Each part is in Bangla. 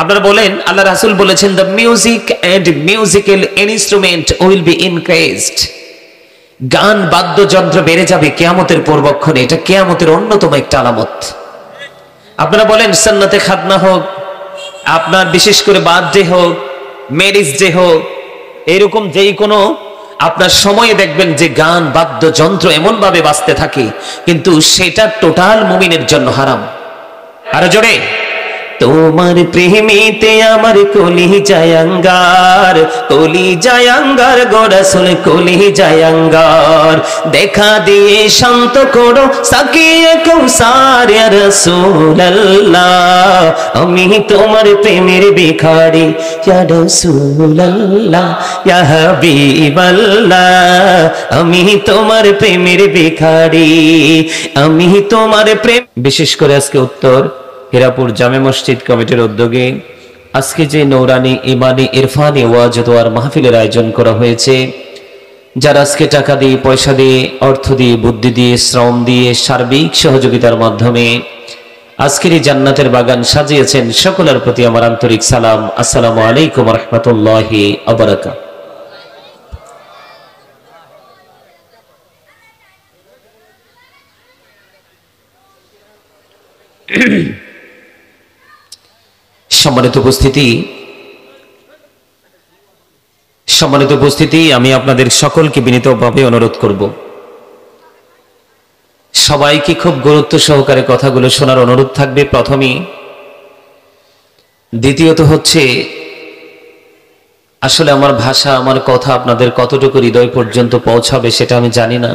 আপনারা বলেন, আল্লাহ রাসূল বলেছেন, the music and musical instrument will be increased. গান বাদ্যযন্ত্র বেড়ে যাবে কিয়ামতের পূর্বক্ষণে। এটা কিয়ামতের অন্যতম একটা আলামত। আপনারা বলেন, সুন্নতে খাতনা হোক, আপনার বিশেষ করে বার্থডে হোক, ম্যারেজ ডে হোক, এরকম যেই কোনো আপনার সময়ে দেখবেন যে গান বাদ্যযন্ত্র এমন ভাবে বাজতে থাকে, কিন্তু সেটা টোটাল মুমিনের জন্য হারাম। আরো জোরে, তোমার প্রেমেতে আমার কলি জায়াঙ্গার, কলি জায়াঙ্গার গো রাসূল, কলি জায়াঙ্গার। দেখা দিয়ে শান্ত করো সাকিয়ে কৌসার ইয়া রাসূলুল্লাহ, আমি তোমার প্রেমের ভিখারি ইয়া রাসূলুল্লাহ, ইয়া হাবিবাল্লাহ, আমি তোমার প্রেমের ভিখারি, আমি তোমার প্রেম। বিশেষ করে আজকে উত্তর হীরাপুর জামে মসজিদ কমিটির উদ্যোগে আজকে যে নৌরানি ইমানি ইরফানি ওয়াজ দোয়ার মাহফিলের আয়োজন করা হয়েছে, যারা আজকে টাকা দিয়ে, পয়সা দিয়ে, অর্থ দিয়ে, বুদ্ধি দিয়ে, শ্রম দিয়ে, সার্বিক সহযোগিতার মাধ্যমে আজকের এই জান্নাতের বাগান সাজিয়েছেন, সকলের প্রতি আমার আন্তরিক সালাম। আসসালামু আলাইকুম ওয়া রাহমাতুল্লাহি ওয়া বারাকাতুহু। সম্মানিত উপস্থিতি, আমি আপনাদের সকলকে বিনীতভাবে অনুরোধ করব, সবাইকে খুব গুরুত্ব সহকারে কথাগুলো শোনার অনুরোধ থাকবে প্রথমেই। দ্বিতীয়ত হচ্ছে, আসলে আমার ভাষা, আমার কথা আপনাদের কতটুকু হৃদয় পর্যন্ত পৌঁছাবে সেটা আমি জানি না,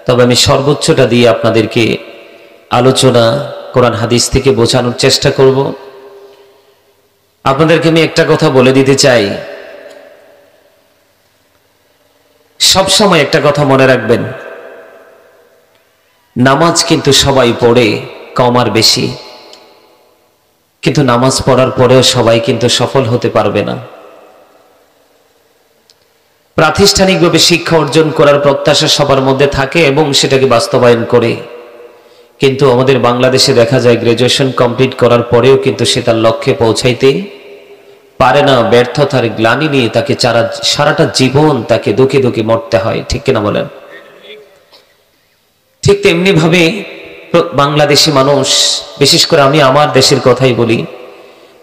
তবে আমি সর্বোচ্চটা দিয়ে আপনাদেরকে আলোচনা কোরআন হাদিস থেকে বোঝানোর চেষ্টা করব। আপনাদেরকে আমি একটা কথা বলে দিতে চাই, সব সময় একটা কথা মনে রাখবেন, নামাজ কিন্তু সবাই পড়ে, কম আর বেশি, কিন্তু নামাজ পড়ার পরেও সবাই কিন্তু সফল হতে পারবে না। প্রাতিষ্ঠানিকভাবে শিক্ষা অর্জন করার প্রত্যাশা সবার মধ্যে থাকে এবং সেটাকে বাস্তবায়ন করে, কিন্তু আমাদের বাংলাদেশে দেখা যায় গ্রাজুয়েশন কমপ্লিট করার পরেও কিন্তু সে তার লক্ষ্যে পৌঁছাইতে পারে না। ব্যর্থতার গ্লানি নিয়ে তাকে সারাটা জীবন তাকে দুঃখে দুঃখে মরতে হয়, ঠিক কিনা বলেন? ঠিক তেমনি ভাবে বাংলাদেশি মানুষ, বিশেষ করে আমি আমার দেশের কথাই বলি,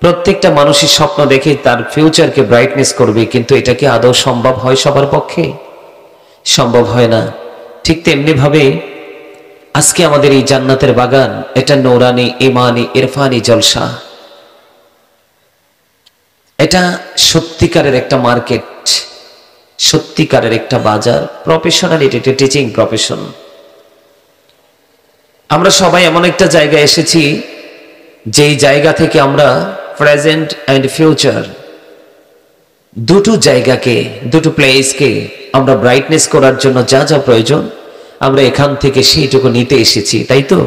প্রত্যেকটা মানুষের স্বপ্ন দেখে তার ফিউচারকে ব্রাইটনেস করবে, কিন্তু এটা কি আদৌ সম্ভব হয় সবার পক্ষে? সম্ভব হয় না। ঠিক তেমনি ভাবে আজকে আমাদের এই জান্নাতের বাগান, এটা নূরানি ইমানি ইরফানি জলসা, এটা সত্যিকারের একটা মার্কেট, সত্যিকারের একটা বাজার, প্রফেশনালিটি, এটা টিচিং প্রফেশন। আমরা সবাই এমন একটা জায়গায় এসেছি যেই জায়গা থেকে আমরা প্রেজেন্ট অ্যান্ড ফিউচার দুটো জায়গাকে, দুটো প্লেসকে আমরা ব্রাইটনেস করার জন্য যা যা প্রয়োজন আমরা এখান থেকে সেইটুকু নিতে এসেছি, তাই তো?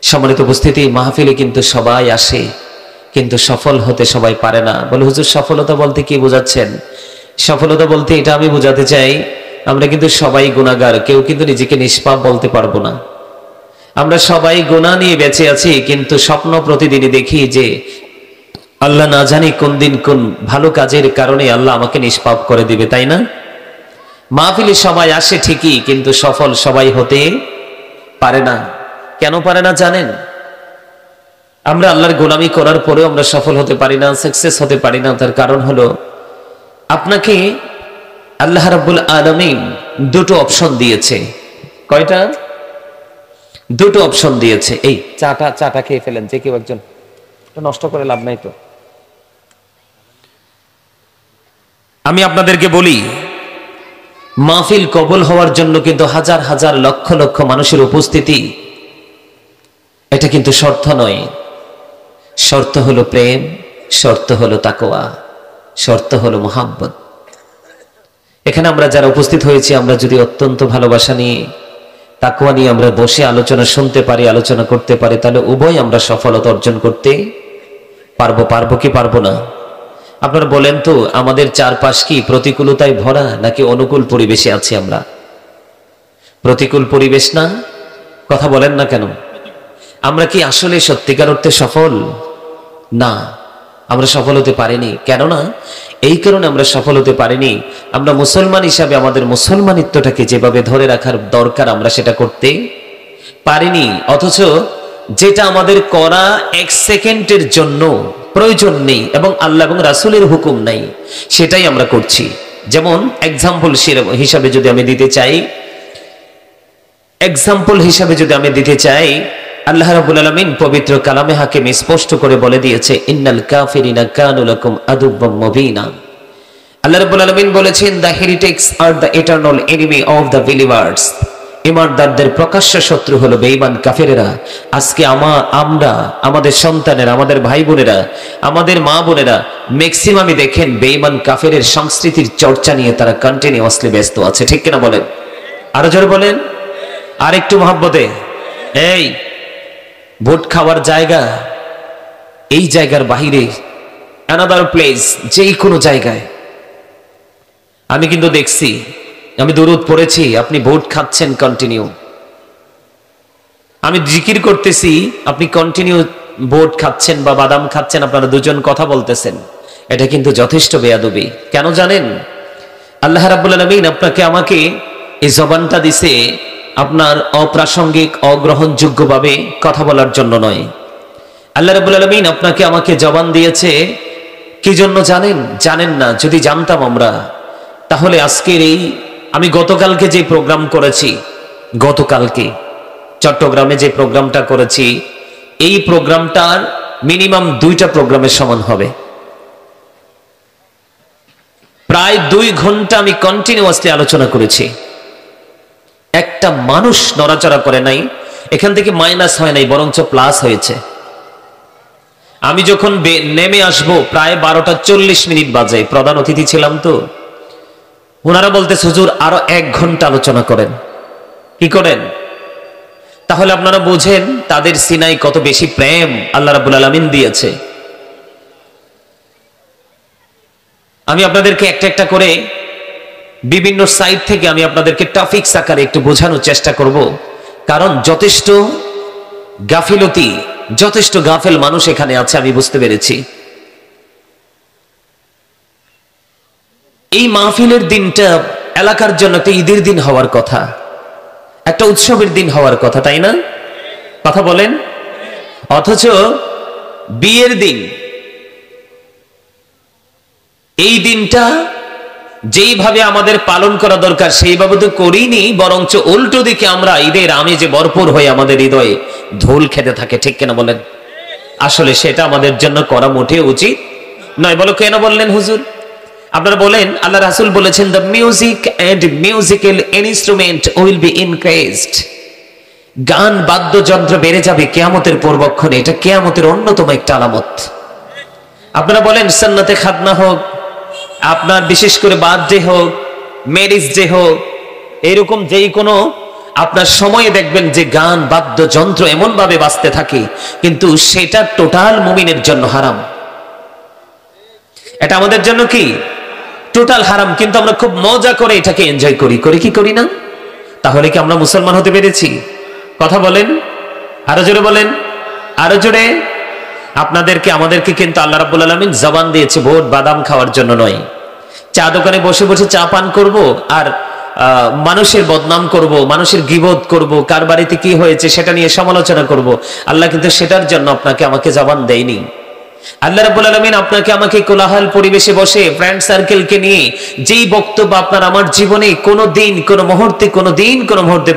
সম্মানিত উপস্থিতি, মাহফিলে কিন্তু সবাই আসে, কিন্তু সফল হতে সবাই পারে না। বলে, হুজুর সফলতা বলতে কি বোঝাচ্ছেন? সফলতা বলতে এটা আমি বোঝাতে চাই, আমরা কিন্তু সবাই গুনাহগার, কেউ কিন্তু নিজেকে নিষ্পাপ বলতে পারবো না। আমরা সবাই গুনাহ নিয়ে বেঁচে আছি, কিন্তু স্বপ্ন প্রতিদিনই দেখি যে আল্লাহ না জানি কোন দিন কোন ভালো কাজের কারণে আল্লাহ আমাকে নিষ্পাপ করে দিবে, তাই না? মাহফিলে সবাই আসে ঠিকই, কিন্তু সফল সবাই হতে পারে না। কেন পারে না জানেন? আমরা আল্লাহর গোলামি করার পরেও আমরা সফল হতে পারি না, সাকসেস হতে পারি না। তার কারণ হলো, আপনাকে আল্লাহ রাব্বুল আলামিন দুটো অপশন দিয়েছে। কয়টা? দুটো অপশন দিয়েছে। এই চাটা খেয়ে ফেলেন, যে কেউ একজন, নষ্ট করে লাভ নাই তো। আমি আপনাদেরকে বলি, মাহফিল কবুল হওয়ার জন্য কিন্তু হাজার হাজার লক্ষ লক্ষ মানুষের উপস্থিতি, এটা কিন্তু শর্ত নয়। শর্ত হলো প্রেম, শর্ত হলো তাকওয়া, শর্ত হলো মুহাব্বত। এখানে আমরা যারা উপস্থিত হয়েছি, আমরা যদি অত্যন্ত ভালোবাসা নিয়ে, তাকওয়া নিয়ে আমরা বসে আলোচনা শুনতে পারি, আলোচনা করতে পারি, তাহলে উভয় আমরা সফলতা অর্জন করতে পারবো কি পারবো না? আপনারা বলেন তো, আমাদের চারপাশ কি প্রতিকূলতায় ভরা নাকি অনুকূল পরিবেশে আছি আমরা? প্রতিকূল পরিবেশ না? কথা বলেন না কেন? আমরা কি আসলে সত্যিকার অর্থে সফল? না। আমরা সফল হতে পারিনি। কেননা এই কারণে আমরা সফল হতে পারিনি, আমরা মুসলমান হিসাবে আমাদের মুসলমানিত্বটাকে যেভাবে ধরে রাখার দরকার আমরা সেটা করতে পারিনি। অথচ যেটা আমাদের করা এক সেকেন্ডের জন্য প্রয়োজন নেই এবং আল্লাহ এবং রাসূলের হুকুম নাই, সেটাই আমরা করছি। যেমন এক্সাম্পল হিসাবে যদি আমি দিতে চাই, আল্লাহ রাব্বুল আলামিন পবিত্র কালামে হাকিম স্পষ্ট করে বলে দিয়েছে, ইন্নাল কাফিরিনা কানু লাকুম আদুব্বাম মুবিনা। আল্লাহ রাব্বুল আলামিন বলেছেন, the heretics are the eternal enemy of the believers. ইমানদারদের প্রকাশ্য শত্রু হলো বেঈমান কাফেরেরা। আজকে আমরা আমাদের সন্তানেরা, আমাদের ভাই বোনেরা, আমাদের মা বোনেরা ম্যাক্সিমামই দেখেন বেঈমান কাফেরের সংস্কৃতির চর্চা নিয়ে তারা কন্টিনিউয়াসলি ব্যস্ত আছে। ঠিক কিনা বলেন? আরো জোরে বলেন, আর একটু মহব্বতে। এই ভোট খাওয়ার জায়গা, এই জায়গার বাহিরে অ্যানাদার প্লেস, যেই কোনো জায়গায় আমি কিন্তু দেখছি, আমি দরুদ পড়েছি, আপনি ভোট খাচ্ছেন কন্টিনিউ, আমি জিকির করতেছি, আপনি কন্টিনিউ ভোট খাচ্ছেন বা বাদাম খাচ্ছেন, আপনারা দুজন কথা বলতেছেন। এটা কিন্তু যথেষ্ট বেয়াদবি। কেন জানেন? আল্লাহ রাব্বুল আলামিন আপনাকে আমাকে এই জবানটা দিছে আপনার অপ্রাসঙ্গিক অগ্রহণযোগ্য ভাবে কথা বলার জন্য নয়। আল্লাহ রাব্বুল আলামিন আপনাকে আমাকে জবান দিয়েছে কি জন্য জানেন? জানেন না? যদি জানতাম আমরা, তাহলে আজকের এই আমি গতকালকে যে প্রোগ্রাম করেছি, গতকালকে চট্টগ্রামে যে প্রোগ্রামটা করেছি, এই প্রোগ্রামটার মিনিমাম 2টা প্রোগ্রামের সমান হবে। প্রায় 2 ঘন্টা আমি কন্টিনিউয়াসলি আলোচনা করেছি। একটা মানুষ নড়াচড়া করে নাই, এখান থেকে মাইনাস হয় নাই, বরঞ্চ প্লাস হয়েছে। আমি যখন নেমে আসব প্রায় 12টা 40 মিনিট বাজে, প্রধান অতিথি ছিলাম তো, ওনারা বলতে, হুজুর আরো 1 ঘন্টা আলোচনা করেন। কি করেন? তাহলে আপনারা বুঝেন তাদের সিনাই কত বেশি প্রেম আল্লাহ রাব্বুল আলামিন দিয়েছে। আমি আপনাদেরকে একটা একটা করে বিভিন্ন সাইড থেকে আমি আপনাদেরকে টপিকস আকারে একটু বোঝানোর চেষ্টা করব, কারণ যথেষ্ট গাফিলতি, যথেষ্ট গাফেল মানুষ এখানে আছে, আমি বুঝতে পেরেছি। এই মাহফিলের দিনটা এলাকার জন্য একটা ঈদের দিন হওয়ার কথা, একটা উৎসবের দিন হওয়ার কথা, তাই না? কথা বলেন। অথচ বিয়ের দিন, এই দিনটা যেইভাবে আমাদের পালন করা দরকার সেইভাবে তো করিনি, বরঞ্চ উল্টো দিকে আমরা ঈদের আমেজে ভরপুর হয়ে আমাদের হৃদয়ে ধুল খেতে থাকে। ঠিক কেন বলেন? আসলে সেটা আমাদের জন্য করা মোটেও উচিত নয়। বলো কেন বললেন হুজুর? আপনারা বলেন, আল্লাহ রাসূল বলেছেন, the music and musical instrument will be increased. গান বাদ্যযন্ত্র বেড়ে যাবে কিয়ামতের পূর্বক্ষণে। এটা কিয়ামতের অন্যতম একটা আলামত। আপনারা বলেন, সুন্নতে খাতনা হোক, আপনার বিশেষ করে বার্থডে হোক, ম্যারেজ ডে হোক, এরকম যেই কোনো আপনার সময়ে দেখবেন যে গান বাদ্যযন্ত্র এমন ভাবে বাজতে থাকে, কিন্তু সেটা টোটাল মুমিনের জন্য হারাম। এটা আমাদের জন্য কি? টোটাল হারাম। কিন্তু আমরা খুব মজা করে এটাকে এনজয় করি কি করি না? তাহলে কি আমরা মুসলমান হতে পেরেছি? কথা বলেন, আরো জোরে বলেন, আরো জোরে। আপনাদেরকে আমাদেরকে কিন্তু আল্লাহ রাব্বুল আলামিন জবান দিয়েছে ভোট বাদাম খাওয়ার জন্য নয়। চা দোকানে বসে বসে চা পান করব আর মানুষের বদনাম করব, মানুষের গীবত করব, কার বাড়িতে কি হয়েছে সেটা নিয়ে সমালোচনা করব। আল্লাহ কিন্তু সেটার জন্য আপনাকে আমাকে জবান দেয়নি। আল্লাহ রাব্বুল আলামিন আপনাকে আমাকে কোলাহল পরিবেশে বসে ফ্রেন্ড সার্কেলকে নিয়ে যেই বক্তব্য আপনার আমার জীবনে কোনো মুহূর্তে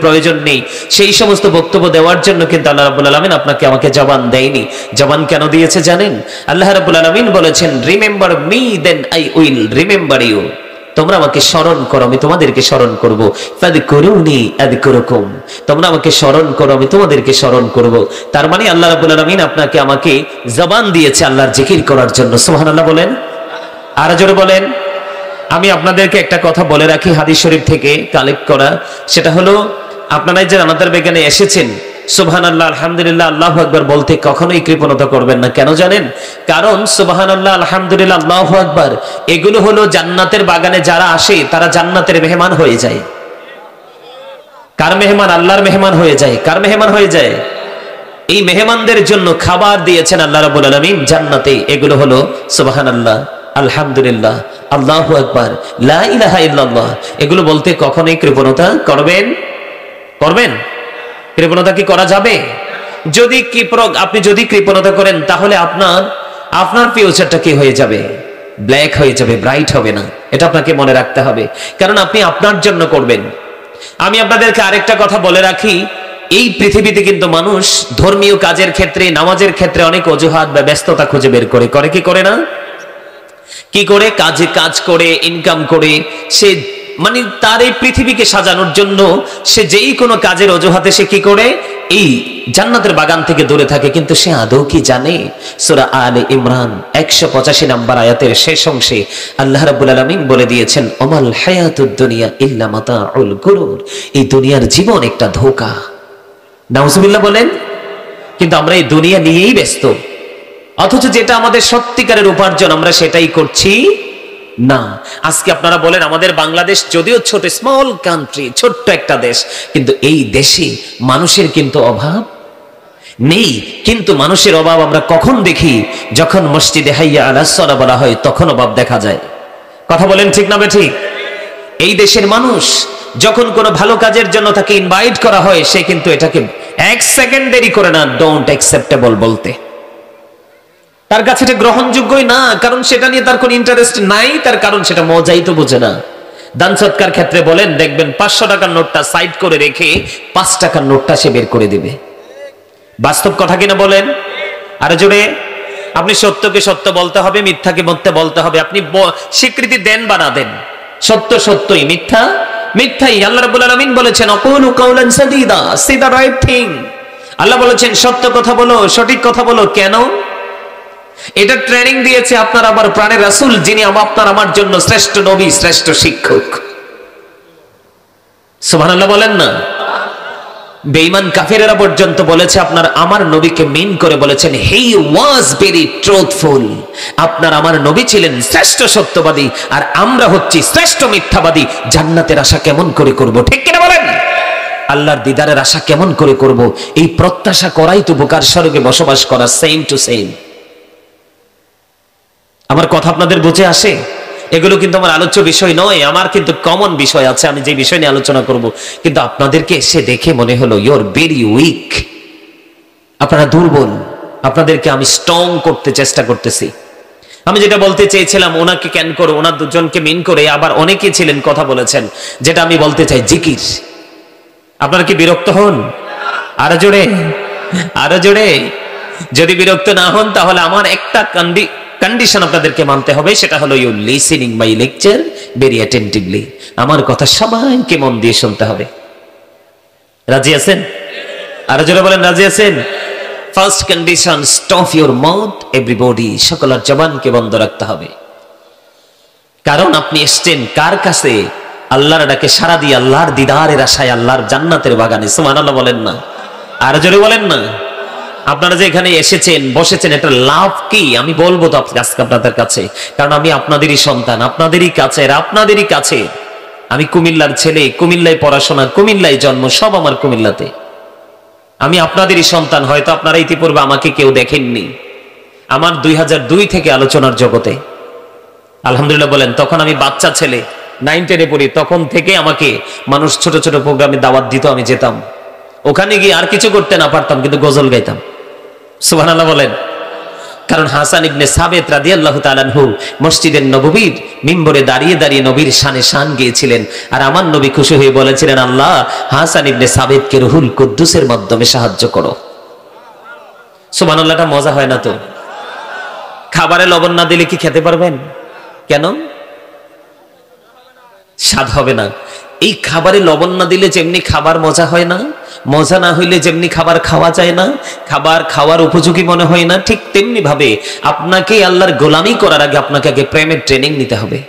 প্রয়োজন নেই, সেই সমস্ত বক্তব্য দেওয়ার জন্য কিন্তু আল্লাহ রাব্বুল আলামিন আপনাকে আমাকে জবান দেয়নি। জবান কেন দিয়েছে জানেন? আল্লাহ রাব্বুল আলামিন বলেছেন, remember me then I will remember you. তোমরা আমাকে স্মরণ করো, আমি তোমাদেরকে স্মরণ করব। ফাযকুরুনি আযকুরুকুম। তোমরা আমাকে স্মরণ করো, আমি তোমাদেরকে স্মরণ করব। তার মানে আল্লাহ রাব্বুল আলামিন আপনাকে আমাকে জবান দিয়েছে আল্লাহর জিকির করার জন্য। সুবহানাল্লাহ বলেন, আর জোরে বলেন। আমি আপনাদেরকে একটা কথা বলে রাখি, হাদিস শরীফ থেকে কালেক্ট করা, সেটা হলো আপনারা যে জানাতার বেগানে এসেছেন, সুবহানাল্লাহ আলহামদুলিল্লাহ আল্লাহু আকবার বলতে কখনোই কৃপণতা করবেন না। কেন জানেন? কারণ সুবহানাল্লাহ আলহামদুলিল্লাহ আল্লাহু আকবার এগুলো হলো জান্নাতের বাগানে যারা আসে তারা জান্নাতের মেহমান হয়ে যায়। কার মেহমান? আল্লাহর মেহমান হয়ে যায়। কার মেহমান হয়ে যায়? এই মেহমানদের জন্য খাবার দিয়েছেন আল্লাহ রাব্বুল আলামিন জান্নাতে। এগুলো হলো সুবহানাল্লাহ, আলহামদুলিল্লাহ, আল্লাহু আকবার, লা ইলাহা ইল্লাল্লাহ। এগুলো বলতে কখনোই কৃপণতা করবেন? কৃপণতা কি করা যাবে? আপনি যদি কৃপণতা করেন তাহলে আপনার ফিউচারটা কি হয়ে যাবে? ব্ল্যাক হয়ে যাবে, ব্রাইট হবে না। এটা আপনাকে মনে রাখতে হবে, কারণ আপনি আপনার জন্য করবেন। আমি আপনাদেরকে আরেকটা কথা বলে রাখি, এই পৃথিবীতে কিন্তু মানুষ ধর্মীয় কাজের ক্ষেত্রে, নামাজের ক্ষেত্রে অনেক অজুহাত বা ব্যস্ততা খুঁজে বের করে কি করে না? কি করে? কাজ করে, ইনকাম করে, সে মানে তার এই পৃথিবীকে সাজানোর জন্য সে যেই কোনো কাজের অজুহাতে সে কি করে? এই জান্নাতের বাগান থেকে দূরে থাকে। কিন্তু সে আদৌ কি জানে? সূরা আলে ইমরান 185 নম্বর আয়াতের শেষ অংশে আল্লাহ রাব্বুল আলামিন বলে দিয়েছেন, ওমাল হায়াতুদ দুনিয়া ইল্লা মাতাউল গুরুর। এই দুনিয়ার জীবন একটা ধোঁকা। নাউজুবিল্লাহ বলেন। কিন্তু আমরা এই দুনিয়া নিয়েই ব্যস্ত, অথচ যেটা আমাদের সত্যিকারের উপার্জন আমরা সেটাই করছি না। আজকে আপনারা বলেন, আমাদের বাংলাদেশ যদিও ছোট, স্মল কান্ট্রি, ছোট্ট একটা দেশ, কিন্তু এই দেশে মানুষের কিন্তু অভাব নেই। কিন্তু মানুষের অভাব আমরা কখন দেখি? যখন মসজিদে হাইয়া আলাস সালাহ বলা হয়, তখন অভাব দেখা যায়। কথা বলেন ঠিক না বেঠিক? এই দেশের মানুষ যখন কোনো ভালো কাজের জন্য তাকে ইনভাইট করা হয়, সে কিন্তু এটাকে এক সেকেন্ড দেরি করে না ডোন্ট অ্যাকসেপ্টেবল বলতে। তার কাছে এটা গ্রহণযোগ্যই না, কারণ সেটা নিয়ে তার কোনো ইন্টারেস্ট নাই। তার কারণ সেটা মজাই তো বোঝে না। দান সৎকার ক্ষেত্রে বলেন, দেখবেন 500 টাকার নোটটা সাইড করে রেখে 5 টাকার নোটটা সে বের করে দিবে। বাস্তব কথা কিনা বলেন? আর জোরে। আপনি সত্যকে সত্য বলতে হবে, মিথ্যাকে মিথ্যা বলতে হবে। আপনি স্বীকৃতি দেন বা না দেন, সত্য সত্যই, মিথ্যা মিথ্যাই। আল্লাহ রাব্বুল আলামিন বলেছেন, আকুলু কাওলান সাদীদা, সে দ্য রাইট থিং। আল্লাহ বলেছেন সত্য কথা বলো, সঠিক কথা বলো। কেন? এটা ট্রেনিং দিয়েছে আপনার আমার প্রাণের রাসূল, যিনি আপনার আমার জন্য শ্রেষ্ঠ নবী, শ্রেষ্ঠ শিক্ষক। সুবহানাল্লাহ বলেন না? বেঈমান কাফেরেরা পর্যন্ত বলেছে আপনার আমার নবীকে মিন করে বলেছেন, হি ওয়াজ ভেরি ট্রুথফুল। আপনার আমার নবী ছিলেন শ্রেষ্ঠ সত্যবাদী, আর আমরা হচ্ছি শ্রেষ্ঠ মিথ্যাবাদী। জান্নাতের আশা কেমন করে করব? ঠিক কিনা বলেন? আল্লাহর দিদারের আশা কেমন করে করব? এই প্রত্যাশা করাই তো বোকার স্বর্গে বসবাস করা, সেম টু সেম। আমার কথা আপনাদের বুঝে আসে? এগুলো কিন্তু আমার আলোচ্য বিষয় নয়, আমার কিন্তু কমন বিষয় আছে, আমি যে বিষয় নিয়ে আলোচনা করব। কিন্তু আপনাদেরকে এসে দেখে মনে হলো ইউ আর ভেরি উইক, আপনারা দুর্বল। আপনাদেরকে আমি স্ট্রং করতে চেষ্টা করতেছি। আমি যেটা বলতে চেয়েছিলাম, ওনাকে ক্যান করে, ওনার দুজনকে মিন করে, আবার অনেকেই ছিলেন কথা বলেছেন, যেটা আমি বলতে চাই জিকির। আপনারা কি বিরক্ত হন? আরো জোরে, আরো জোরে। যদি বিরক্ত না হন তাহলে আমার একটা কন্ডিশন আপনাদেরকে মানতে হবে, সেটা হলো you listening my lecture very attentively. আমার কথা সবাইকে মন দিয়ে শুনতে হবে। রাজি আছেন? আরো জোরে বলেন, রাজি আছেন? First condition, stop your mouth everybody. সকলের জবানকে বন্ধ রাখতে হবে। কারণ আপনি এসছেন কার কাছে? আল্লাহর ডাকে সাড়া দিয়ে, আল্লাহর দিদারের আশায়, আল্লাহর জান্নাতের বাগানে। সুবহানাল্লাহ বলেন না? আরো জোরে বলেন না? আপনারা যে এখানে এসেছেন, বসেছেন, এটা লাভ কি? আমি বলবো তো আজকে আপনাদের কাছে, কারণ আমি আপনাদেরই সন্তান, আপনাদেরই কাছে। আমি কুমিল্লার ছেলে, কুমিল্লায় পড়াশোনা, কুমিল্লায় জন্ম, সব আমার কুমিল্লাতে। আমি আপনাদেরই সন্তান। হয়তো আপনারা ইতিপূর্বে আমাকে কেউ দেখেননি। আমার 2002 থেকে আলোচনার জগতে, আলহামদুলিল্লাহ বলেন। তখন আমি বাচ্চা ছেলে, 9-10-এ পড়ি। তখন থেকে আমাকে মানুষ ছোট ছোট প্রোগ্রামে দাওয়াত দিত, আমি যেতাম। ওখানে গিয়ে আর কিছু করতে না পারতাম, কিন্তু গজল গাইতাম। সুবহানাল্লাহ বলেন। কারণ হাসান ইবনে সাবিত রাদিয়াল্লাহু তাআলা আনহু মসজিদের নববীর মিম্বরে দাঁড়িয়ে দাঁড়িয়ে নবীর শানে শান গিয়েছিলেন। আর আমার নবী খুশি হয়ে বলেছিলেন, আল্লাহ হাসান ইবনে সাবিতকে রুহুল কুদ্দুসের মাধ্যমে সাহায্য করো। সুবহানাল্লাহটা মজা হয় না তো? খাবারে লবণ না দিলে কি খেতে পারবেন? কেন? স্বাদ হবে না। এই খাবারে লবণ না দিলে যেমনি খাবার মজা হয় না, মজা না হইলে যেমনি খাবার খাওয়া যায় না, খাবার খাওয়ার উপযোগী মনে হয় না, ঠিক তেমনি ভাবে আপনাকে আল্লাহর গোলামি করার আগে আপনাকে আগে প্রেমের ট্রেনিং নিতে হবে।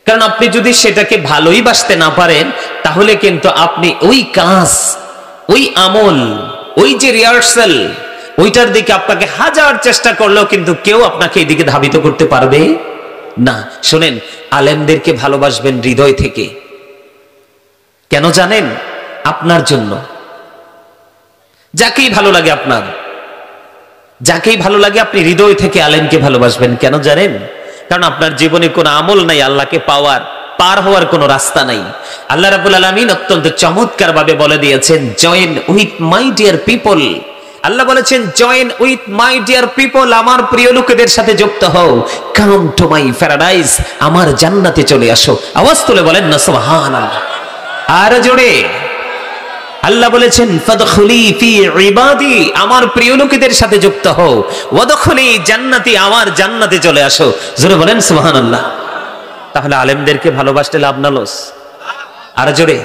কারণ আপনি যদি সেটাকে ভালোই বাসতে না পারেন, তাহলে কিন্তু আপনি ওই কাজ, ওই আমল, ওই যে রিহার্সাল, ওইটার দিকে আপনাকে হাজার চেষ্টা করলেও কিন্তু কেউ আপনাকে এদিকে ধাবিত করতে পারবে না। শোনেন, আলেমদেরকে ভালোবাসবেন হৃদয় থেকে। কেন জানেন? আপনার জন্য। যাকেই ভালো লাগে আপনার, যাকেই ভালো লাগে আপনি হৃদয় থেকে আলেমকে ভালোবাসবেন। কেন জানেন? কারণ আপনার জীবনে কোনো আমল নাই, আল্লাহকে পার হওয়ার কোনো রাস্তা নাই। আল্লাহ রাব্বুল আলামিন অত্যন্ত চমৎকার ভাবে বলে দিয়েছেন, join with my dear people. আল্লাহ বলেছেন, join with my dear people, আমার প্রিয় লোকেদের সাথে যুক্ত হও। কাম টু মাই প্যারাডাইস, আমার জান্নাতে চলে আসো। আওয়াজ তুলে বলেন না সুবহানাল্লাহ। আর জোরে আল্লাহ বলেছেন, ফাদখুলি ফি ইবাদি, আমার প্রিয় লোকেদের সাথে যুক্ত হও। ওয়াদখুলি জান্নাতি, আমার জান্নাতে চলে আসো। জোরে বলেন সুবহানাল্লাহ। তাহলে আলেমদেরকে ভালোবাসতে লাভ না লস? আর জোরে।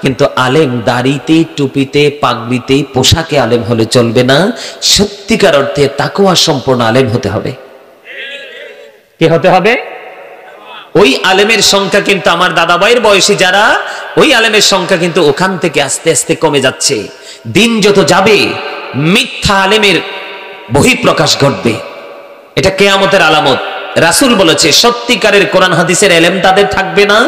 কিন্তু আলেম দাড়িতে, টুপিতে, পাগড়িতে, পোশাকে আলেম হলে চলবে না। সত্যিকার অর্থে তাকওয়া সম্পন্ন আলেম হতে হবে। কি হতে হবে? ওই আলেমের সংখ্যা কিন্তু আমার দাদাভাইয়ের বয়সী যারা, ওই আলেমের সংখ্যা কিন্তু ওখান থেকে আস্তে আস্তে কমে যাচ্ছে। দিন যত যাবে মিথ্যা আলেমের বহিঃপ্রকাশ ঘটবে। এটা কিয়ামতের আলামত। রাসূল বলেছে, সত্যিকারের কোরআন হাদিসের ইলম তাদের থাকবে না।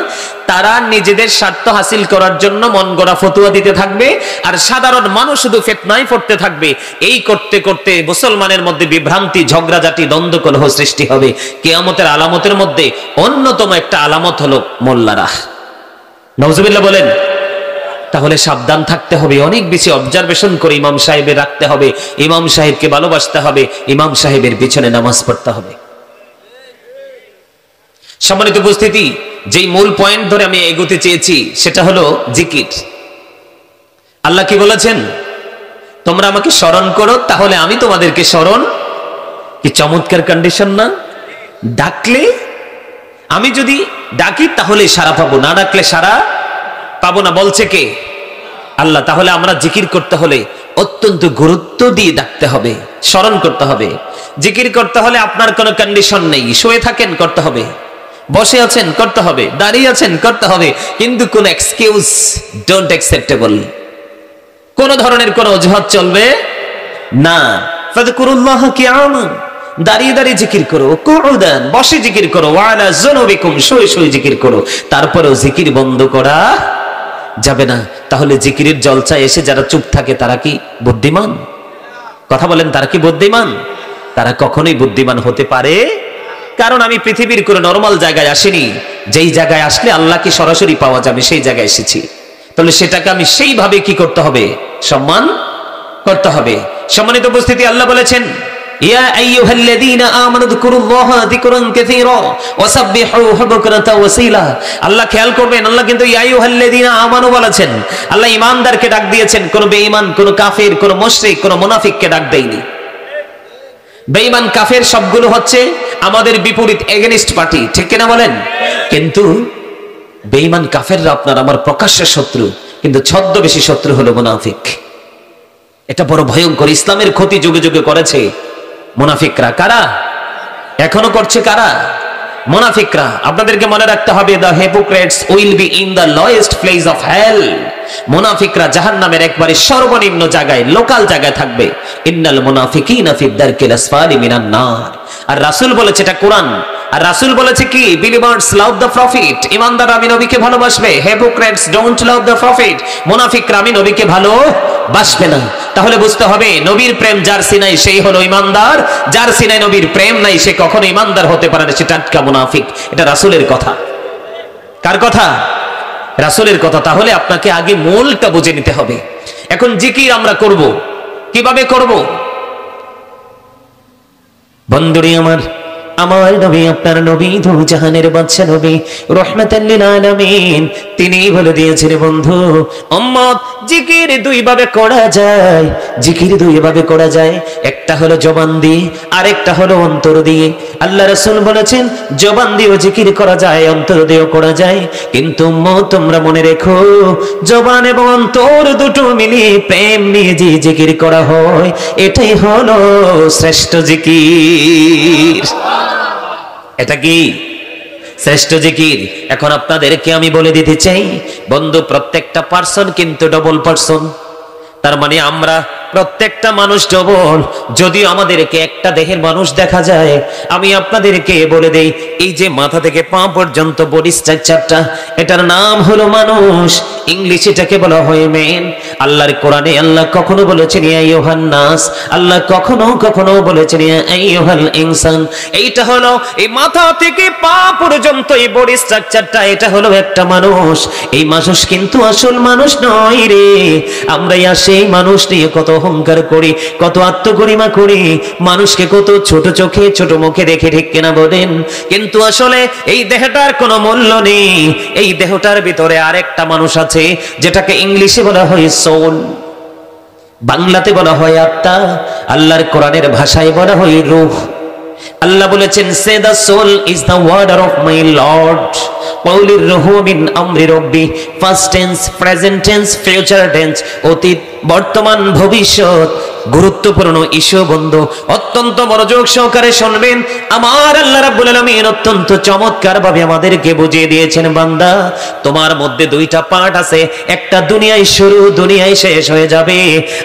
তারা নিজেদের স্বার্থ হাসিল করার জন্য মন গড়া ফতোয়া দিতে থাকবে, আর সাধারণ মানুষ শুধু ফিতনায় পড়তে থাকবে। এই করতে করতে মুসলমানের মধ্যে বিভ্রান্তি, ঝগড়াঝাটি, দ্বন্দ্ব, কলহ সৃষ্টি হবে। কিয়ামতের আলামতের মধ্যে অন্যতম একটা আলামত হলো মোল্লারা। নাউজুবিল্লাহ বলেন। তাহলে সাবধান থাকতে হবে, অনেক বেশি অবজারভেশন করে ইমাম সাহেবের রাখতে হবে, ইমাম সাহেবকে ভালোবাসতে হবে, ইমাম সাহেবের পিছনে নামাজ পড়তে হবে। সম্মানিত উপস্থিতি, যেই মূল পয়েন্ট ধরে আমি এগোতে চেয়েছি সেটা হলো জিকির। আল্লাহ কি বলেছেন? তোমরা আমাকে স্মরণ করো, তাহলে আমি তোমাদেরকে স্মরণ। কি চমৎকার কন্ডিশন না? ডাকলে, আমি যদি ডাকি তাহলে সারা পাবো, না ডাকলে সারা পাবো না। বলছে কে? আল্লাহ। তাহলে আমরা জিকির করতে হলে অত্যন্ত গুরুত্ব দিয়ে ডাকতে হবে, স্মরণ করতে হবে। জিকির করতে হলে আপনার কোনো কন্ডিশন নেই। শুয়ে থাকেন, করতে হবে। বসে আছেন, করতে হবে। দাঁড়িয়ে আছেন, করতে হবে। কিন্তু কোন এক্সকিউজ ডোন্ট অ্যাকসেপ্টেবল, কোন ধরনের কোন অজুহাত চলবে না। ফাযকুরুল্লাহ কিয়ামান, দাঁড়িয়ে দাঁড়িয়ে জিকির করো, কুউদান, বসে জিকির করো, ওয়া আলা যুনুবিকুম, শুয়ে শুয়ে জিকির করো। তারপরেও জিকির বন্ধ করা যাবে না। তাহলে জিকিরের জলসায় এসে যারা চুপ থাকে তারা কি বুদ্ধিমান? কথা বলেন, তারা কি বুদ্ধিমান? তারা কখনোই বুদ্ধিমান হতে পারে। কারণ আমি পৃথিবীর কোন নরমাল জায়গায় আসিনি, যেই জায়গায় আসলে আল্লাহকে সরাসরি পাওয়া যাবে সেই জায়গায় এসেছি। তাহলে সেটাকে আমি সেইভাবে কি করতে হবে? সম্মান করতে হবে। সম্মানিত উপস্থিতি, আল্লাহ বলেছেন, ইয়া আইয়ুহাল্লাযীনা আমানু যকুরুল্লাহা যিকরান কাসীরা ওয়াসাব্বিহুহু বুকরাতাও ওয়াসীলা। আল্লাহ খেয়াল করবেন, আল্লাহ কিন্তু ইয়া আইয়ুহাল্লাযীনা আমানু বলেছেন। আল্লাহ ঈমানদারকে ডাক দিয়েছেন, কোন বেঈমান, কোন কাফির, কোন মুশরিক, কোন মুনাফিককে ডাক দেয়নি। বেঈমান কাফের সবগুলো হচ্ছে আমাদের বিপরীত, এগেনিস্ট পার্টি, ঠিক কিনা বলেন? কিন্তু বেঈমান কাফেররা আপনার আমার প্রকাশ্য শত্রু, কিন্তু ছদ্মবেশী শত্রু হলো মুনাফিক। এটা বড় ভয়ঙ্কর। ইসলামের ক্ষতি যুগে যুগে করেছে মুনাফিকরা। কারা? এখনো করছে কারা? মুনাফিকরা। আপনাদেরকে মনে রাখতে হবে, the hypocrites will be in the lowest place of hell. মুনাফিকরা জাহান্নামের একবারে সর্বনিম্ন জায়গায়, লোকাল জায়গায় থাকবে। ইন্নাল মুনাফিকিনা ফি দারকিল আসফালি মিনান নার। আর রাসূল বলেছে, এটা কোরআন। আর রাসূল বলেছে কি? বিলিভার্স লাভ দ্য প্রফিট, ইমানদার আমি নবীকে ভালোবাসবে। Hypocrites don't love the profit, মুনাফিকরা আমি নবীকে ভালোবাসবে না। তাহলে বুঝতে হবে, নবীর প্রেম যার সিনায় সেই হলো ইমানদার, যার সিনায় নবীর প্রেম নাই সে কখনো ইমানদার হতে পারে না, সে টাটকা মুনাফিক। এটা রাসূলের কথা। কার কথা? রাসূলের কথা। তাহলে আপনাকে আগে মূলটা বুঝে নিতে হবে। এখন জিকির আমরা করব, কিভাবে করব? বন্ধুরে আমার, আমার নবী, আপনার নবী, দু জাহানের বাদশা নবী, রাহমাতাল লিল আলামিন, তিনি বলে দিয়েছেন, বন্ধু উম্মত, জিকির দুই ভাবে করা যায়। জিকির দুই ভাবে করা যায়, একটা হলো জবান দিয়ে, আরেকটা হলো অন্তর দিয়ে। আল্লাহ রাসূল বলেছেন, জবান দিয়েও জিকির করা যায়, অন্তর দিয়েও করা যায়। কিন্তু উম্মত, তোমরা মনে রেখো, জবান এবং অন্তর দুটো মিলিয়ে প্রেম নিয়ে যে জিকির করা হয়, এটাই হলো শ্রেষ্ঠ জিকির। এটা কি শ্রেষ্ঠ জিকির? এখন আপনাদেরকে আমি বলে দিতে চাই, বন্ধু, প্রত্যেকটা পার্সন কিন্তু ডবল পার্সন। তার মানে আমরা প্রত্যেকটা মানুষ ডবল। যদিও আমাদেরকে একটা দেহের মানুষ দেখা যায়, আমি আপনাদেরকে বলে দেই, এই যে মাথা থেকে পা পর্যন্ত বডি স্ট্রাকচারটা, এটার নাম হলো মানুষ। ইংলিশে এটাকে বলা হয় মেন। আল্লাহর কোরআনে আল্লাহ কখনো বলেছেন ইয়া আইয়ুহান নাস, আল্লাহ কখনো বলেছেন ইয়া আইয়ুহাল ইনসান। এইটা হলো এই মাথা থেকে পা পর্যন্ত এই বডি স্ট্রাকচারটা, এটা হলো একটা মানুষ। এই মানুষ কিন্তু আসল মানুষ নয় রে। আমরা সেই মানুষ নিয়ে কত অহংকার করি, কত আত্মগরিমা করি, মানুষকে কত ছোট চোখে ছোট মুখে দেখে, ঠিক কিনা বলেন? কিন্তু আসলে এই দেহটার কোনো মূল্য নেই। এই দেহটার ভিতরে আরেকটা মানুষ আছে, যেটাকে ইংলিশে বলা হয় সোল, বাংলাতে বলা হয় আত্মা, আল্লাহর কোরআনের ভাষায় বলা হয় রূহ। আল্লাহ বলেছেন say the soul is the order of my lord, কওলির রূহু মিন আমরি রব্বি। First tense, present tense, future tense, অতীত, বর্তমান, ভবিষ্যৎ। গুরুত্বপূর্ণ ইস্যু বন্ধু, অত্যন্ত মনোযোগ সহকারে শুনবেন। আমার আল্লাহ রাব্বুল আলামিন অত্যন্ত চমৎকার ভাবে আমাদেরকে বুঝিয়ে দিয়েছেন, বান্দা তোমার মধ্যে দুইটা পার্ট আছে, একটা দুনিয়ায় শুরু, দুনিয়ায় শেষ হয়ে যাবে,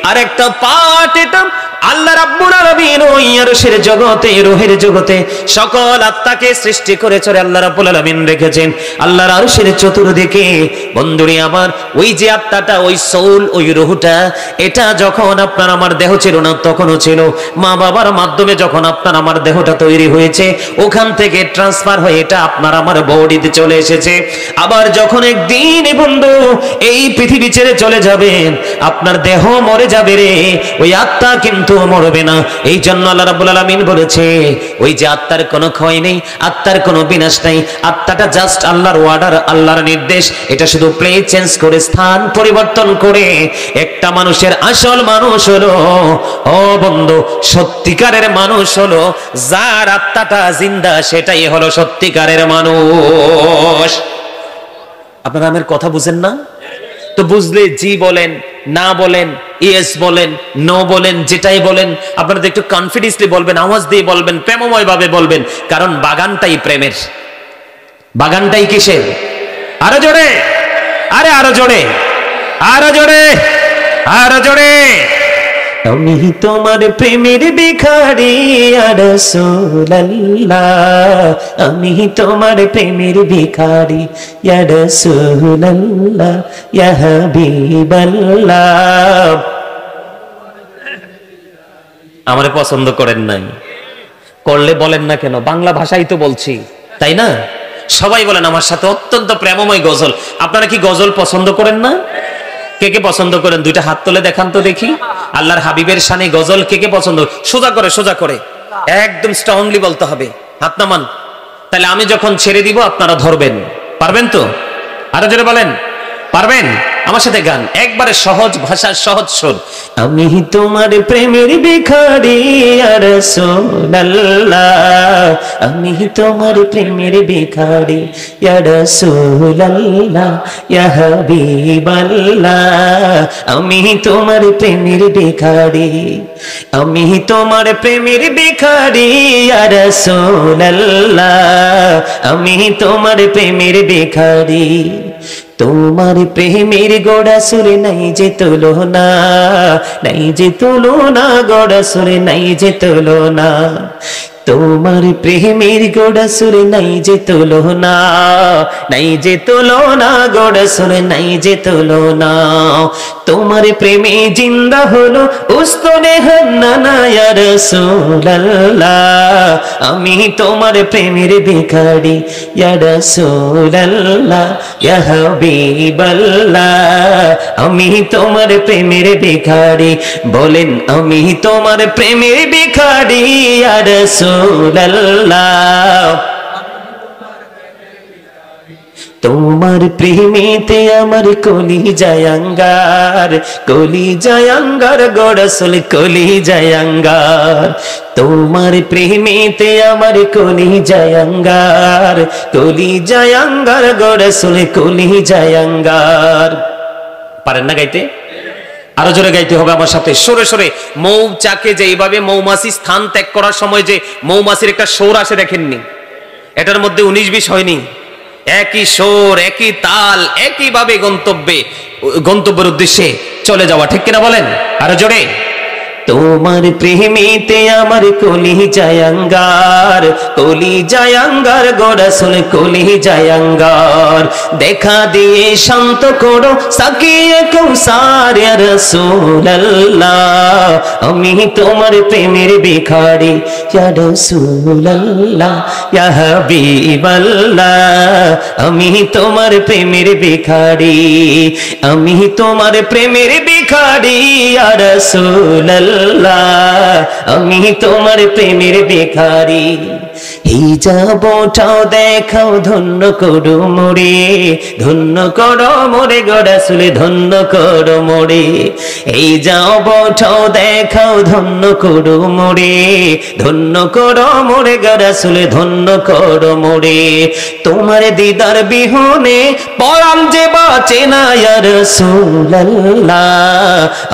আর একটা পার্ট এটা আল্লাহ রাব্বুল আলামিন ওই আরশের জগতে, রূহের জগতে সকল আত্মাকে সৃষ্টি করেছেন আল্লাহ রাব্বুল আলামিন রেখেছেন আল্লাহর আরশের চতুর্দিকে। বন্ধুরে আমার, ওই যে আত্মাটা, ওই সোল, ওই রূহটা, এটা যখন আপনার আমার দেহ ছিল না তখনও ছিল। মা বাবার মাধ্যমে যখন আপনার আমার দেহটা তৈরি হয়েছে, ওখান থেকে ট্রান্সফার হয়ে এটা আপনার আমার বডিতে চলে এসেছে। আবার যখন একদিন বন্ধু এই পৃথিবী ছেড়ে চলে যাবেন, আপনার দেহ মরে যাবে রে, ওই আত্মা কিন্তু মরবে না। এই জন্য আল্লাহ রাব্বুল আলামিন বলেছে ওই যে আত্মার কোনো ক্ষয় নেই, আত্মার কোনো বিনাশ নাই। আত্মাটা জাস্ট আল্লাহর অর্ডার, আল্লাহর নির্দেশ। এটা শুধু প্লেস চেঞ্জ করে, স্থান পরিবর্তন করে। একটা মানুষের আসল মানুষ হলো, ও বন্ধু, সত্যিকারের মানুষ হলো যার আত্মাটা জিন্দা, সেটাই হলো সত্যিকারের মানুষ। আপনারা আমার কথা বুঝেন না? তো বুঝলে জি বলেন, না বলেন, ইয়েস বলেন, নো বলেন, যেটাই বলেন আপনারা একটু কনফিডেন্সলি বলবেন, আওয়াজ দিয়ে বলবেন, প্রেমময় ভাবে বলবেন, কারণ বাগানটাই প্রেমের। বাগানটাই কিসের? আরো জোরে, আরে আরো জোরে, আরো জোরে, আরো জোরে। আমি তোমার প্রেমের ভিখারি ইয়া রাসূলুল্লাহ, আমি তোমার প্রেমের ভিখারি ইয়া রাসূলুল্লাহ, ইয়া হাবিবাল্লাহ। আমারে পছন্দ করেন নাই, করলে বলেন না কেন? বাংলা ভাষাই তো বলছি, তাই না? সবাই বলেন আমার সাথে, অত্যন্ত প্রেমময় গজল। আপনারা কি গজল পছন্দ করেন না? কে কে পছন্দ করেন? দুইটা হাত তুলে দেখান তো দেখি। আল্লাহর হাবিবের শানে গজল কে কে পছন্দ? সোজা করে, সোজা করে, একদম স্ট্রংলি বলতে হবে, হাত নামান। তাহলে আমি যখন ছেড়ে দিব আপনারা ধরবেন, পারবেন তো? আরো জোরে বলেন, পারবেন? আমার সাথে গান, একবারে সহজ ভাষা, সহজ সুর। আমি তোমার প্রেমের ভিখারি ইয়া রাসূলুল্লাহ, আমি তোমার প্রেমের ভিখারি ইয়া রাসূলুল্লাহ, ইয়া হাবিবাল্লাহ। আমি তোমার প্রেমের ভিখারি, আমি তোমার প্রেমের ভিখারি ইয়া রাসূলুল্লাহ, আমি তোমার প্রেমের ভিখারি। তোমার প্রেমের গোড়া সুরে নাই যে তুলনা, নাই যে তুলনা, গোড়া সুরে নাই যে তুলনা। তোমার প্রেমের গোড়া সুরে নাই যে তুলনা, নাই যে তুলনা, গোড়া সুরে নাই যে তুলনা। তোমার প্রেমে জিন্দা হলো উস্তনে হান্নানা ইয়া রাসূলুল্লাহ, আমি তোমার প্রেমের ভিখারি ইয়া রাসূলুল্লাহ, ইয়া হাবিবাল্লাহ। আমি তোমার প্রেমের ভিখারি, বলেন আমি তোমার প্রেমের ভিখারি ইয়া রাসূলুল্লাহ। তোমার প্রেমেতে আমার কলিজায় আঙ্গার, কলিজায় আঙ্গার গো রাসূল, কলিজায় আঙ্গার। তোমার প্রেমেতে আমার কলিজায় আঙ্গার, কলিজায় আঙ্গার গো রাসূল, কলিজায় আঙ্গার। পারেন না গাইতে? আরো জোরে গাইতে হবে আমার সাথে, সরে সরে। মৌচাকে যে এইভাবে মৌমাছি স্থান ত্যাগ করার সময় যে মৌমাছির একটা সুর আসে দেখেননি? এটার মধ্যে 19-20 হয়নি, একই সুর, একই তাল, একই ভাবে গন্তব্যের উদ্দেশ্যে চলে যাওয়া, ঠিক কিনা বলেন? আরো জোরে। তোমার প্রেমেতে আমার কলি জায়াঙ্গার গো রাসূল কলি জায়াঙ্গার। দেখা দিয়ে শান্ত করো সাকিয়ে কৌসার ইয়া রাসূলুল্লাহ, আমি তোমার প্রেমের ভিখারি ইয়া রাসূলুল্লাহ ইয়া হাবিবাল্লাহ, আমি তোমার প্রেমের ভিখারি, আমি তোমার প্রেমের ভিখারি ইয়া রাসূলুল্লাহ, আমি তোমার প্রেমের ভিখারি। হিজাবটাও দেখাও ধন্য করো মোরে, ধন্য করো মোরে গো রাসূল ধন্য করো মোরে। হিজাবটাও দেখাও ধন্য করো মোরে, ধন্য করো মোরে গো রাসূল ধন্য করো মোরে। তোমার দিদার বিহনে পরাণ যে বাঁচে না ইয়া রাসূলুল্লাহ,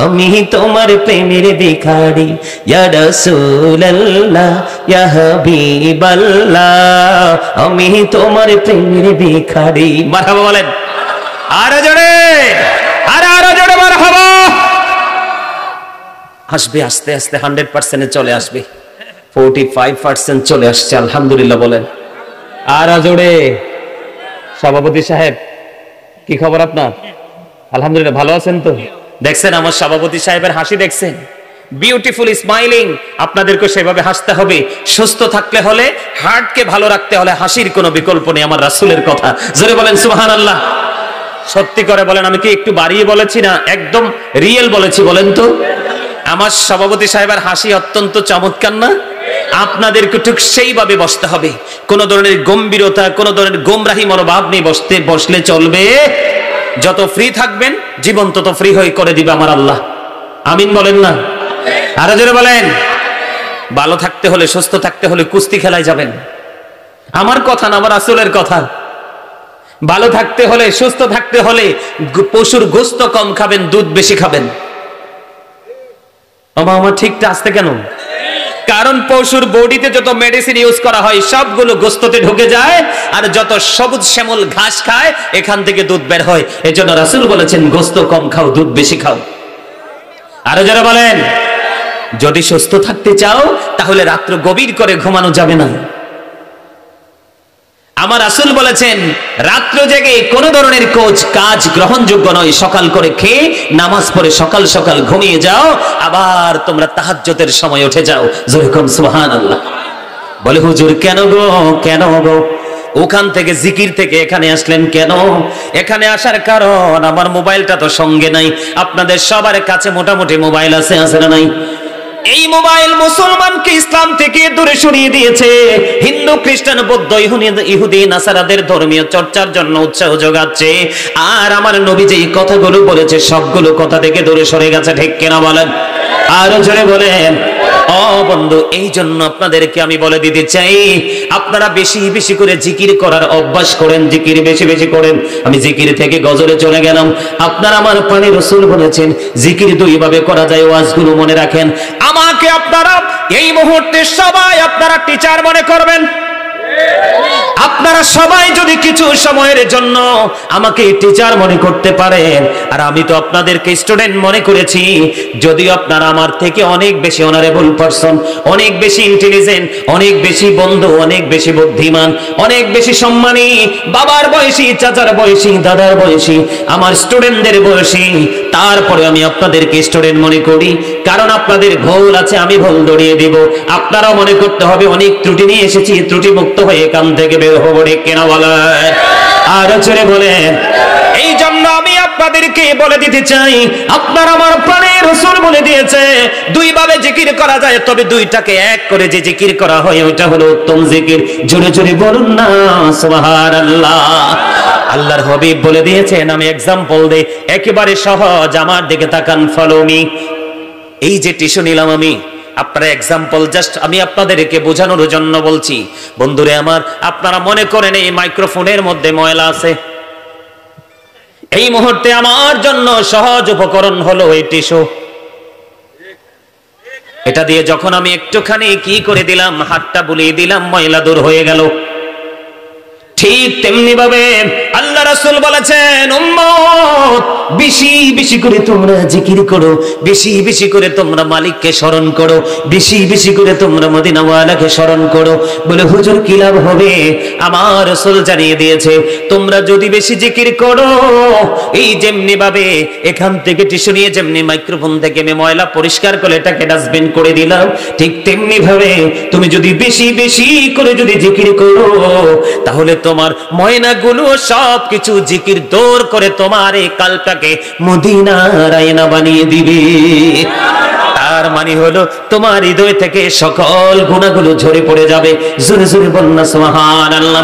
আমি তোমার প্রেমের ভিখারি ইয়া রাসূলুল্লাহ ইয়া হাবিবাল্লাহ, আমি তোমার প্রেমের ভিখারি। মারহাবা বলেন আরো জোরে, আরো জোরে মারহাবা। আসবে আস্তে আস্তে 100% চলে আসবে, 45% চলে আসছে আলহামদুলিল্লাহ বলেন আরো জোরে। সভাপতি সাহেব কি খবর আপনার? আলহামদুলিল্লাহ ভালো আছেন তো? দেখছেন আমার সভাপতি সাহেবের হাসি দেখছেন, বিউটিফুল স্মাইলিং। আপনাদেরকে সেভাবে হাসতে হবে। সুস্থ থাকলে হলে, হার্টকে ভালো রাখতে হলে হাসির কোনো বিকল্প নেই। আমার রাসূলের কথা জোরে বলেন সুবহানাল্লাহ। সত্যি করে বলেন, আমি কি একটু বাড়িয়ে বলেছি না একদম রিয়েল বলেছি বলেন তো? আমার সভাপতি সাহেবের হাসি অত্যন্ত চমৎকার না? আপনাদেরকে ঠিক সেইভাবে বসতে হবে। কোন ধরনের গম্ভীরতা, কোন ধরনের গোমরাহি মনোভাব নিয়ে বসলে চলবে। যত ফ্রি থাকবেন জীবন তত ফ্রি হয়ে করে দিবে আমার আল্লাহ। আমিন বলেন না? আরো জোরে বলেন। ভালো থাকতে হলে, সুস্থ থাকতে হলে কুস্তি খেলায় যাবেন। আমার কথা না, আমার রাসূলের কথা। ভালো থাকতে হলে, সুস্থ থাকতে হলে পশুর গোশত কম খাবেন, দুধ বেশি খাবেন। আমার ঠিকটা আসতে কেন? কারণ পশুর বডিতে যত মেডিসিন ইউজ করা হয় সবগুলো গোশততে ঢুকে যায়, আর যত সবুজ শ্যামল ঘাস খায় এখান থেকে দুধ বের হয়। এজন্য রাসূল বলেছেন গোশত কম খাও, দুধ বেশি খাও। আরো যারা বলেন, যদি সুস্থ থাকতে চাও তাহলে রাত্র গভীর করে ঘুমানো যাবে না। আমার রাসূল বলেছেন রাত্র জেগে কোন ধরনের কাজ গ্রহণযোগ্য নয়। সকাল করে খেয়ে নামাজ পড়ে সকাল সকাল ঘুমিয়ে যাও, আবার তোমরা তাহাজ্জুদের সময় উঠে যাও। জোরে কোন সুবহানাল্লাহ। বলে হুজুর কেন গো, কেন গো? ওখান থেকে জিকির থেকে এখানে আসলেন কেন? এখানে আসার কারণ আমার মোবাইলটা তো সঙ্গে নাই। আপনাদের সবার কাছে মোটামুটি মোবাইল আছে, আছে না নাই? এই মোবাইল মুসলমানকে ইসলাম থেকে দূরে সরিয়ে দিয়েছে। হিন্দু, খ্রিস্টান, বৌদ্ধ, ইহুদি, নাসারাদের ধর্মীয় চর্চার জন্য উৎসাহ যোগাচ্ছে। আর আমার নবী যে কথাগুলো বলেছে সবগুলো কথা থেকে দূরে সরে গেছে। ঠিক কিনা বলেন? আরো জোরে বলেন। ও বন্ধু, এই জন্য আপনাদেরকে আমি বলে দিতে চাই, আপনারা বেশি বেশি করে জিকির করার অভ্যাস করেন, জিকির বেশি বেশি করেন। আমি জিকির থেকে গজলে চলে গেলাম। আপনারা আমার প্রাণের রাসূল বলেছেন জিকির দুই ভাবে করা যায়, ওয়াজগুলো মনে রাখেন। আমাকে আপনারা এই মুহূর্তে সবাই আপনারা টিচার মনে করবেন। আপনারা সবাই যদি কিছু সময়ের জন্য আমাকে টিচার মনে করতে পারেন, আর আমি তো আপনাদেরকে স্টুডেন্ট মনে করেছি, যদিও আপনারা আমার থেকে অনেক বেশি অনারেবল পারসন, অনেক বেশি ইন্টেলিজেন্ট, অনেক বেশি বন্ধু, অনেক বেশি বুদ্ধিমান, অনেক বেশি সম্মানী, বাবার বয়সী, চাচার বয়সী, দাদার বয়সী, আমার স্টুডেন্টদের বয়সী, তারপরে আমি আপনাদেরকে স্টুডেন্ট মনে করি। কারণ আপনাদের ভুল আছে, আমি ভুল ধরিয়ে দিব। আপনারাও মনে করতে হবে অনেক ত্রুটি নিয়ে এসেছি, ত্রুটি মুক্ত হয়ে কান থেকে বের হবো। কেনা বলেন আর ছেড়ে বলেন। এই জন্য আমি আপনাদেরকে বলে দিতে চাই, আপনার আমার প্রাণের রাসূল বলে দিয়েছে দুই ভাবে জিকির করা যায়, তবে দুইটাকে এক করে যে জিকির করা হয় ওইটা হলো উত্তম জিকির। জোরে জোরে বলুন না সুবহানাল্লাহ। আল্লাহর হাবিব বলে দিয়েছেন, আমি এক্সাম্পল দেই, একেবারে সহজ। আমার দিকে তাকান, ফলো মি। এই যে টিস্যু নিলাম আমি, আপনারা এক্সাম্পল জাস্ট আমি আপনাদেরকে বোঝানোর জন্য বলছি। বন্ধুরে আমার, আপনারা মনে করেন এই মাইক্রোফোনের মধ্যে ময়লা আছে। এই মুহূর্তে আমার জন্য সহজ উপকরণ হলো এই টিস্যু। এটা দিয়ে যখন আমি একটুখানি কি করে দিলাম, হাতটা বুলিয়ে দিলাম, ময়লা দূর হয়ে গেল। ঠিক তেমনি ভাবে আল্লাহ রাসূল বলেছেন, উম্মত বেশি বেশি করে তোমরা জিকির করো, বেশি বেশি করে তোমরা মালিককে স্মরণ করো, বেশি বেশি করে তোমরা মদিনাওয়ালাকে স্মরণ করো। বলে হুজুর কি লাভ হবে? আমার রাসূল জানিয়ে দিয়েছে, তোমরা যদি বেশি জিকির করো, এই যেমনি ভাবে এখান থেকে টিস্যু নিয়ে যেমনি মাইক্রোফোন থেকে আমি ময়লা পরিষ্কার করে এটাকে ডাস্টবিন করে দিলাম, ঠিক তেমনি ভাবে তুমি যদি বেশি বেশি করে যদি জিকির করো, তাহলে তোমার ময়নাগুলো সব কিছু জিকির দৌড় করে তোমার এই কালটাকে মদিনার আয়না বানিয়ে দিবে। তার মানে হলো তোমার হৃদয় থেকে সকল গুনাহগুলো ঝরে পড়ে যাবে। জোরে জোরে বলনা সুবহানাল্লাহ।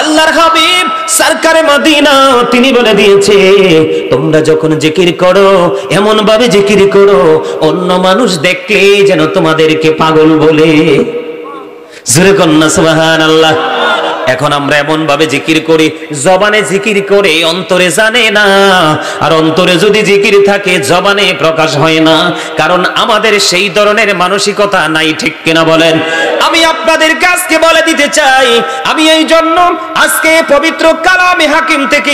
আল্লাহর হাবিব সরকারে মদিনা তিনি বলে দিয়েছে, তোমরা যখন জিকির করো এমন ভাবে জিকির করো অন্য মানুষ দেখলে যেন তোমাদেরকে পাগল বলে। জোরে কন্না সুবহানাল্লাহ। এখন আমরা এমন ভাবে জিকির করি, জবানে জিকির করে অন্তরে জানে না, আর অন্তরে যদি জিকির থাকে জবানে প্রকাশ হয় না, কারণ আমাদের সেই ধরনের মানসিকতা নাই। ঠিক কিনা বলেন? আমি আপনাদের কাছকে বলে দিতে চাই, আমি এই জন্য আজকে পবিত্র কালামে হাকিম থেকে